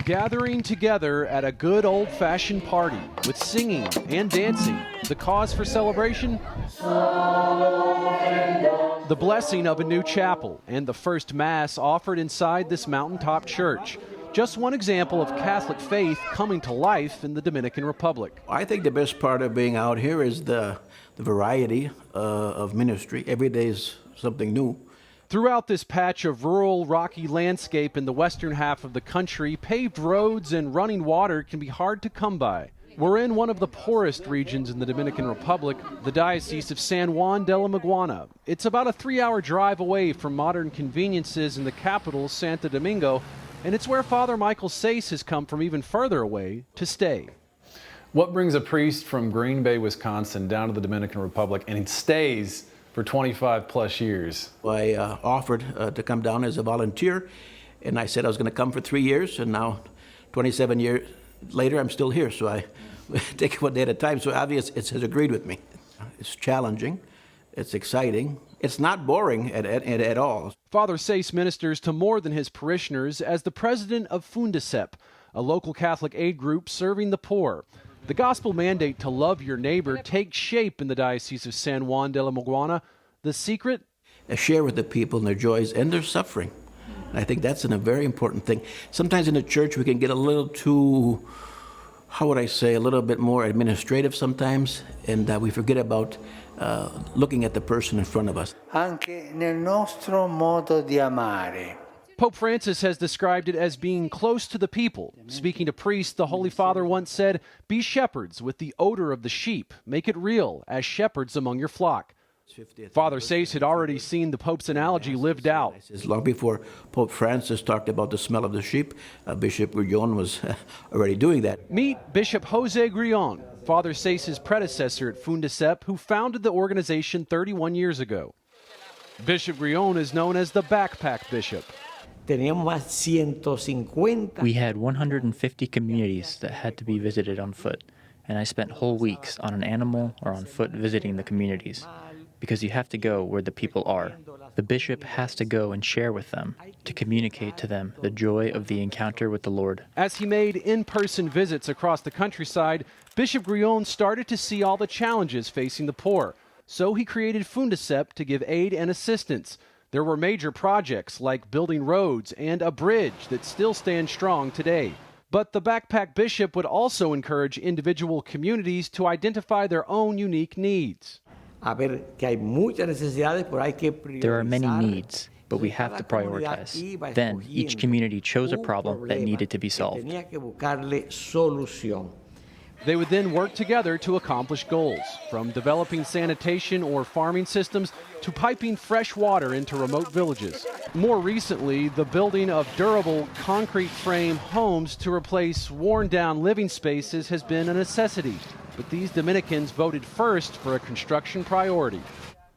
Gathering together at a good old-fashioned party with singing and dancing. The cause for celebration? The blessing of a new chapel and the first Mass offered inside this mountaintop church. Just one example of Catholic faith coming to life in the Dominican Republic. I think the best part of being out here is the variety of ministry. Every day is something new. Throughout this patch of rural, rocky landscape in the western half of the country, paved roads and running water can be hard to come by. We're in one of the poorest regions in the Dominican Republic, the Diocese of San Juan de la Maguana. It's about a 3-hour drive away from modern conveniences in the capital, Santo Domingo, and it's where Father Michael Sace has come from even further away to stay. What brings a priest from Green Bay, Wisconsin down to the Dominican Republic and stays for 25 plus years? I offered to come down as a volunteer, and I said I was going to come for 3 years, and now 27 years later I'm still here, so I take it one day at a time. So obviously it has agreed with me. It's challenging, it's exciting, it's not boring at all. Father Sace ministers to more than his parishioners as the president of Fundicep, a local Catholic aid group serving the poor. The gospel mandate to love your neighbor takes shape in the Diocese of San Juan de la Maguana. The secret? Share with the people their joys and their suffering. And I think that's a very important thing. Sometimes in the church we can get a little too, how would I say, a little bit more administrative sometimes, and we forget about looking at the person in front of us. Anche nel nostro modo di amare. Pope Francis has described it as being close to the people. Speaking to priests, the Holy Father once said, "Be shepherds with the odor of the sheep. Make it real as shepherds among your flock." Father Sace had already seen the Pope's analogy lived out. Long before Pope Francis talked about the smell of the sheep, Bishop Grillon was already doing that. Meet Bishop Jose Grillon, Father Sace's predecessor at Fundicep, who founded the organization 31 years ago. Bishop Grillon is known as the backpack bishop. We had 150 communities that had to be visited on foot, and I spent whole weeks on an animal or on foot visiting the communities, because you have to go where the people are. The bishop has to go and share with them, to communicate to them the joy of the encounter with the Lord. As he made in-person visits across the countryside, Bishop Grillon started to see all the challenges facing the poor. So he created Fundicep to give aid and assistance. There were major projects like building roads and a bridge that still stands strong today. But the backpack bishop would also encourage individual communities to identify their own unique needs. There are many needs, but we have to prioritize. Then each community chose a problem that needed to be solved. They would then work together to accomplish goals, from developing sanitation or farming systems to piping fresh water into remote villages. More recently, the building of durable concrete frame homes to replace worn-down living spaces has been a necessity. But these Dominicans voted first for a construction priority.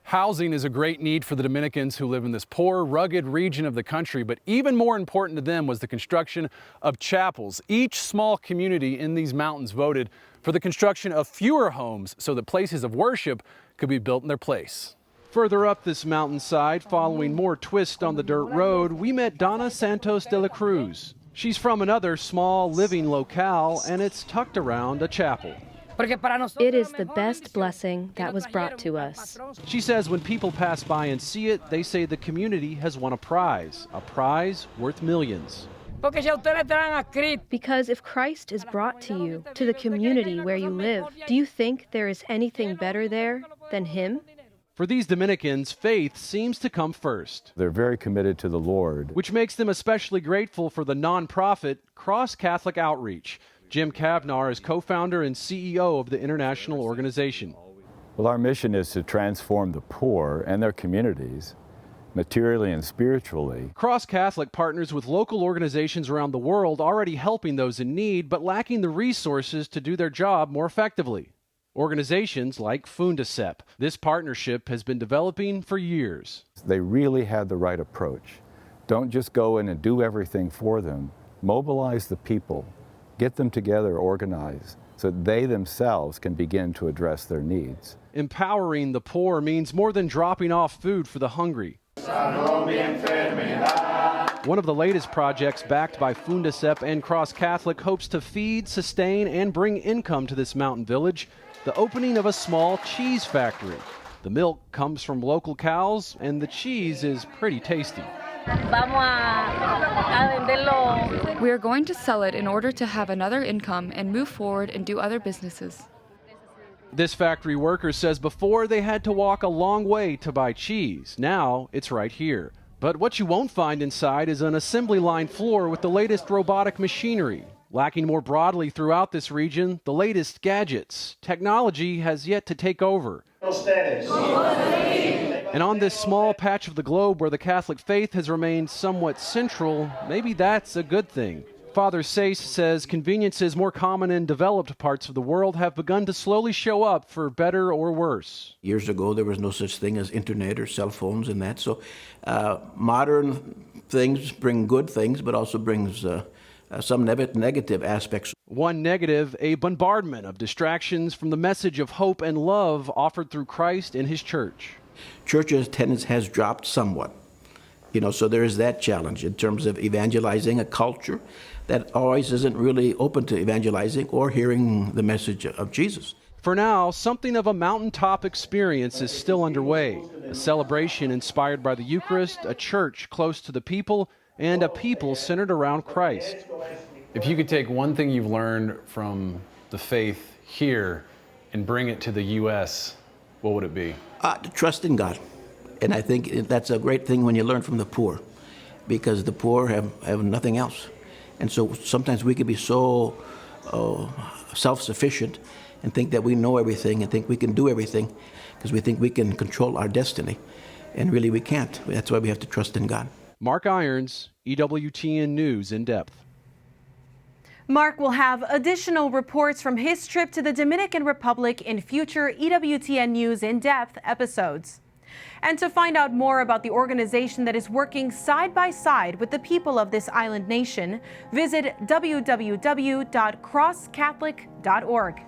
Housing is a great need for the Dominicans who live in this poor, rugged region of the country, but even more important to them was the construction of chapels. Each small community in these mountains voted for the construction of fewer homes so that places of worship could be built in their place. Further up this mountainside, following more twists on the dirt road, we met Donna Santos de la Cruz. She's from another small living locale, and it's tucked around a chapel. It is the best blessing that was brought to us. She says when people pass by and see it, they say the community has won a prize worth millions. Because if Christ is brought to you, to the community where you live, do you think there is anything better there than Him? For these Dominicans, faith seems to come first. They're very committed to the Lord, which makes them especially grateful for the nonprofit Cross Catholic Outreach. Jim Kavnar is co-founder and CEO of the international organization. Well, our mission is to transform the poor and their communities, materially and spiritually. Cross Catholic partners with local organizations around the world already helping those in need, but lacking the resources to do their job more effectively. Organizations like Fundicep. This partnership has been developing for years. They really had the right approach. Don't just go in and do everything for them. Mobilize the people. Get them together, organized, so that they themselves can begin to address their needs. Empowering the poor means more than dropping off food for the hungry. One One of the latest projects backed by Fundacep and Cross Catholic hopes to feed, sustain, and bring income to this mountain village, the opening of a small cheese factory. The milk comes from local cows, and the cheese is pretty tasty. We are going to sell it in order to have another income and move forward and do other businesses. This factory worker says before they had to walk a long way to buy cheese. Now it's right here. But what you won't find inside is an assembly line floor with the latest robotic machinery. Lacking more broadly throughout this region, the latest gadgets. Technology has yet to take over. And on this small patch of the globe where the Catholic faith has remained somewhat central, maybe that's a good thing. Father Sayce says conveniences more common in developed parts of the world have begun to slowly show up for better or worse. Years ago, there was no such thing as internet or cell phones and that. So modern things bring good things, but also brings some negative aspects. One negative, a bombardment of distractions from the message of hope and love offered through Christ and his church. Church's attendance has dropped somewhat. So there is that challenge in terms of evangelizing a culture that always isn't really open to evangelizing or hearing the message of Jesus. For now, something of a mountaintop experience is still underway. A celebration inspired by the Eucharist, a church close to the people, and a people centered around Christ. If you could take one thing you've learned from the faith here and bring it to the U.S., what would it be? To trust in God. And I think that's a great thing when you learn from the poor, because the poor have nothing else. And so sometimes we can be so self-sufficient and think that we know everything and think we can do everything because we think we can control our destiny. And really we can't. That's why we have to trust in God. Mark Irons, EWTN News In Depth. Mark will have additional reports from his trip to the Dominican Republic in future EWTN News In Depth episodes. And to find out more about the organization that is working side by side with the people of this island nation, visit www.crosscatholic.org.